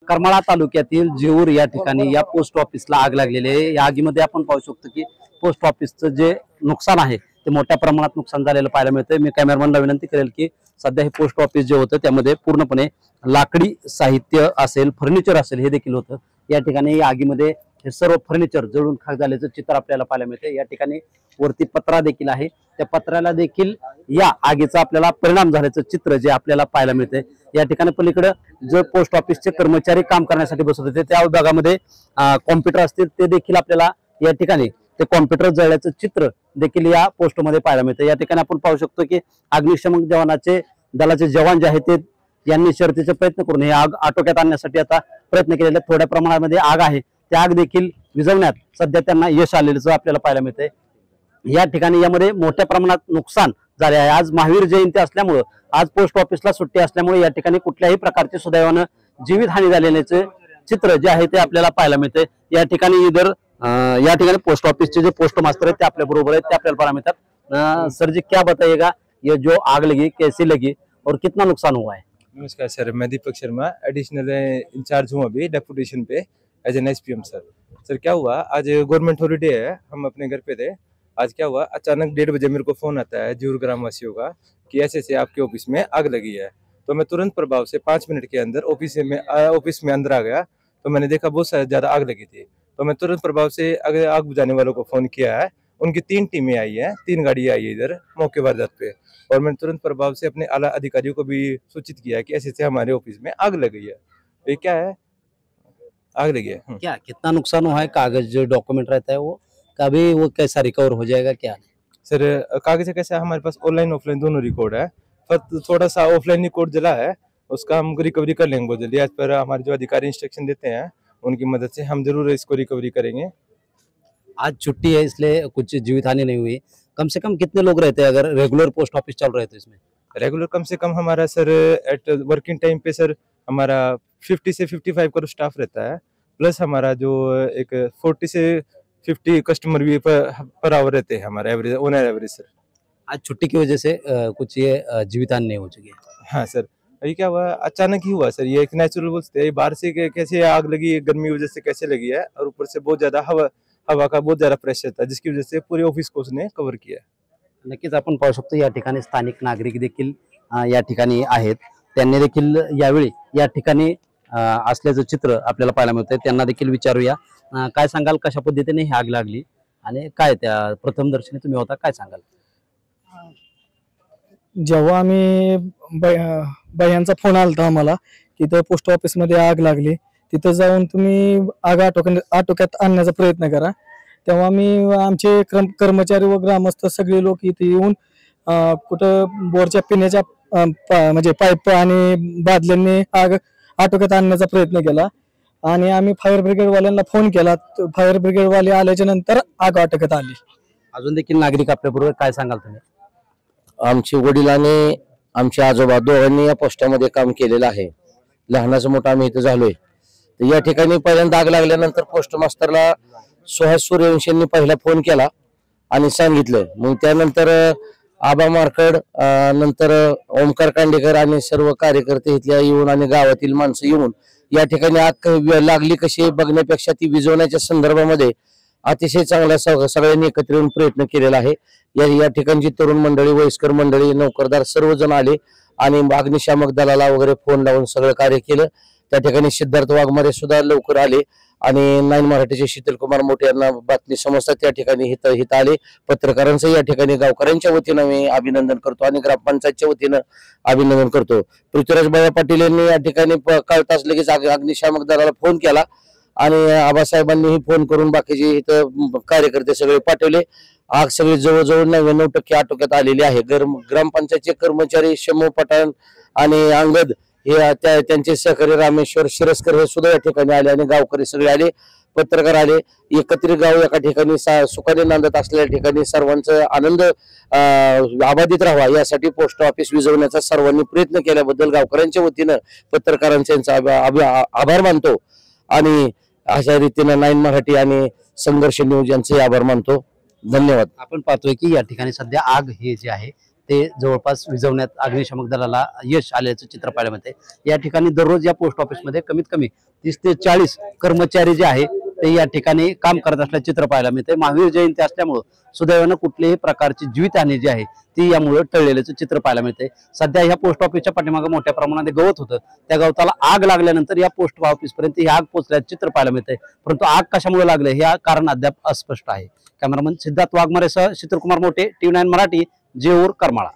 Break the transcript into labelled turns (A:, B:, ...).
A: करमाळा तालुक्यातील जेऊर या ठिकाणी या पोस्ट ऑफिसला आग लागलेली आहे। या आगीमध्ये आपण पाहू शकतो की पोस्ट ऑफिसचं जे नुकसान आहे ते मोठ्या प्रमाणात नुकसान झालेलं पाहायला मिळतंय। मी कॅमेरामॅनला विनंती करेल की सध्या हे पोस्ट ऑफिस जे होतं त्यामध्ये पूर्णपणे लाकडी साहित्य असेल, फर्निचर असेल हे देखील होतं। या ठिकाणी या आगीमध्ये हे सर्व फर्निचर जळून खाक झाल्याचं चित्र आपल्याला पाहायला मिळते। या ठिकाणी वरती पत्रा देखील आहे, त्या पत्राला देखील या आगीचा आपल्याला परिणाम झाल्याचं चित्र जे आपल्याला पाहायला मिळते। या ठिकाणी पलीकडे जो पोस्ट ऑफिसचे कर्मचारी काम करण्यासाठी बसत होते त्या विभागामध्ये कॉम्प्युटर असतील ते देखील आपल्याला या ठिकाणी ते कॉम्प्युटर जळल्याचं चित्र देखील या पोस्टमध्ये पाहायला मिळतं। या ठिकाणी आपण पाहू शकतो की अग्निशमन दलाचे जवान जे आहेत ते यांनी शर्थीचे प्रयत्न करून हे आग आटोक्यात आणण्यासाठी आता प्रयत्न केलेले। थोड्या प्रमाणामध्ये आग आहे, त्या आग देखील विझवण्यात सध्या त्यांना यश आलेलं आपल्याला पाहायला मिळतंय। या ठिकाणी यामध्ये मोठ्या प्रमाणात नुकसान झाले आहे। आज महावीर जयंती असल्यामुळे, आज पोस्ट ऑफिसला सुट्टी असल्यामुळे या ठिकाणी कुठल्याही प्रकारचे सुदैवानं जीवितहानी झालेल्याचे चित्र जे आहे ते आपल्याला पाहायला मिळते। या ठिकाणी पोस्ट ऑफिसचे जे पोस्ट मास्टर आहेत ते आपल्या बरोबर आहेत, ते आपल्याला पाहायला मिळतात। सर जी क्या बताइएगा, ये जो आग लगी कैसी लगी और कितना नुकसान हुआ है?
B: नमस्कार सर, मैं दीपक शर्मा एडिशनल इंचार्ज हूँ अभी deputation pay as an SPM sir. Sir क्या हुआ, आज गवर्नमेंट हॉलीडे है, हम अपने घर पे थे। आज क्या हुआ, अचानक 1:30 बजे मेरे को फोन आता है जेऊर ग्रामवासियों का कि ऐसे से आपके ऑफिस में आग लगी है। तो मैं तुरंत प्रभाव से 5 मिनट के अंदर ऑफिस में अंदर आ गया। तो मैंने देखा बहुत ज्यादा आग लगी थी। तो मैं तुरंत प्रभाव से आग बुझाने वालों को फोन किया है। उनकी 3 टीमें आई हैं, 3 गाड़ियां आई है इधर मौके वारदात पे। और मैंने तुरंत प्रभाव से अपने आला अधिकारियों को भी सूचित किया कि ऐसे हमारे ऑफिस में आग लग गई है। ये क्या है, आग लगी है।
A: क्या कितना नुकसान हुआ है? कागज जो डॉक्यूमेंट रहता है वो कभी वो कैसा रिकवर हो जाएगा क्या?
B: सर कागज कैसा, हमारे पास ऑनलाइन ऑफलाइन दोनों रिकॉर्ड है, पर थोड़ा सा ऑफलाइन रिकॉर्ड जला है, उसका हम रिकवरी कर लेंगे बहुत जल्दी। आज पर हमारे जो अधिकारी इंस्ट्रक्शन देते हैं उनकी मदद से हम जरूर इसको रिकवरी करेंगे।
A: आज छुट्टी है इसलिए कुछ जीवितहानि नहीं हुई। कम से कम कितने लोग रहते हैं अगर रेगुलर पोस्ट ऑफिस चल रहे थे इसमें?
B: रेगुलर कम से कम हमारा सर एट वर्किंग टाइम पे सर हमारा 50 से 55 करोड़ स्टाफ रहता है, प्लस हमारा जो एक 40 से 50 कस्टमर भी पर आवर रहते हैं हमारा एवरेज, ऑन एवरेज सर।
A: आज छुट्टी की वजह से कुछ ये जीवितहानि नहीं हो चुकी है।
B: हाँ सर, ये क्या हुआ, अचानक ही हुआ सर, ये एक नेचुरल बोलते हैं, बाहर से कैसे आग लगी, गर्मी वजह से कैसे लगी है, और ऊपर से बहुत ज्यादा हवा का बहुत ज्यादा प्रेशर था जिसकी वजह से पूरे ऑफिस को उसने कव्हर किया।
A: नक्कीच आपण पाहू शकतो या ठिकाणी स्थानिक नागरिक देखील या ठिकाणी आहेत, त्यांनी देखील यावेळी या ठिकाणी असल्याचं चित्र आपल्याला पाहायला मिळतंय। त्यांना देखील विचारूया, काय सांगाल, कशा पद्धतीने ही आग लागली आणि काय त्या प्रथमदर्शनी तुम्ही होता, काय सांगाल?
C: जेव्हा आम्ही बायांचा फोन आलता आम्हाला की इथं पोस्ट ऑफिस मध्ये आग लागली, तिथं जाऊन तुम्ही आग आटोक्यात आणण्याचा प्रयत्न करा, तेव्हा मी आमचे कर्मचारी व ग्रामस्थ सगळे लोक इथे येऊन कुठं बोरच्या पिण्याच्या म्हणजे पाईप आणि बादल्यांनी आग आटोक्यात आणण्याचा प्रयत्न केला आणि आम्ही फायर ब्रिगेड वाल्यांना फोन केला। फायर ब्रिगेड वाले आल्याच्या नंतर आग आटोक्यात आली।
A: अजून देखील नागरिक आपल्या बरोबर, काय सांगाल तुम्ही?
D: आमचे वडील आणि आमचे आजोबा दोघांनी या पोस्टामध्ये काम केलेलं आहे। लहानाचं मोठं आम्ही इथं झालोय। तर या ठिकाणी पहिल्यांदा आग लागल्यानंतर पोस्ट मास्टरला सुहास सूर्यवंशी यांनी पहिला फोन केला आणि सांगितलं। मग त्यानंतर आबा मार्कड, नंतर ओमकार कांडेकर आणि सर्व कार्यकर्ते इथल्या येऊन आणि गावातील माणसं येऊन या ठिकाणी आग लागली कशी बघण्यापेक्षा ती विझवण्याच्या संदर्भामध्ये अतिशय चांगला सगळ्यांनी एकत्र येऊन प्रयत्न केलेला आहे। या ठिकाणची तरुण मंडळी, वयस्कर मंडळी, नोकरदार सर्वजण आले आणि अग्निशामक दलाला वगैरे फोन लावून सगळं कार्य केलं। त्या ठिकाणी सिद्धार्थ वाघमारे सुद्धा लवकर आले आणि 9 मराठीचे शीतल कुमार मोठे यांना बातमी समजतात त्या ठिकाणी हित आले। पत्रकारांचं या ठिकाणी गावकऱ्यांच्या वतीनं मी अभिनंदन करतो आणि ग्रामपंचायतच्या वतीनं अभिनंदन करतो। पृथ्वीराज बाया पाटील यांनी या ठिकाणी कळताच लगेच अग्निशामक दलाला फोन केला आणि आबासाहेबांनीही फोन करून बाकीचे इथं कार्यकर्ते सगळे पाठवले। आग सगळी जवळजवळ 99% आटोक्यात आलेली आहे। ग्रामपंचायतचे कर्मचारी शमू पठाण आणि अंगद हे त्यांचे सहकारी रामेश्वर शिरस्कर हे सुद्धा या ठिकाणी आले आणि गावकरी सगळे आले, पत्रकार आले। एकत्रित गाव एका ठिकाणी सुखाने नांदत असलेल्या ठिकाणी सर्वांचा आनंद अबाधित राहावा यासाठी पोस्ट ऑफिस विझवण्याचा सर्वांनी प्रयत्न केल्याबद्दल गावकऱ्यांच्या वतीनं पत्रकारांचा आभार मानतो आणि अशा रीतीने 9 मराठी आणि संघर्ष न्यूज यांचे आभार मानतो। धन्यवाद।
A: आपण पाहतोय की या ठिकाणी सध्या आग हे जे आहे ते जवळपास विझवण्यात अग्निशामक दलाला यश आल्याचं चित्र पाहायला मिळते। या ठिकाणी दररोज या पोस्ट ऑफिसमध्ये कमीत कमी 30 ते 40 कर्मचारी जे आहे ते या ठिकाणी काम करत असल्याचे चित्र पाहायला मिळते। महावीर जयंती असल्यामुळे सुदैवानं कुठल्याही प्रकारची जीवितहानी जी आहे ती यामुळे टळलेल्याचं चित्र पाहायला मिळते। सध्या ह्या पोस्ट ऑफिसच्या पाठीमागे मोठ्या प्रमाणात गवत होतं, त्या गवताला आग लागल्यानंतर या पोस्ट ऑफिस पर्यंत ही आग पोहोचल्याचं चित्र पाहायला मिळते, परंतु आग कशामुळे लागले हे कारण अद्याप अस्पष्ट आहे। कॅमेरामन सिद्धार्थ वाघमारेसह शीतलकुमार मोठे, TV9 मराठी, जेऊर, करमाळा।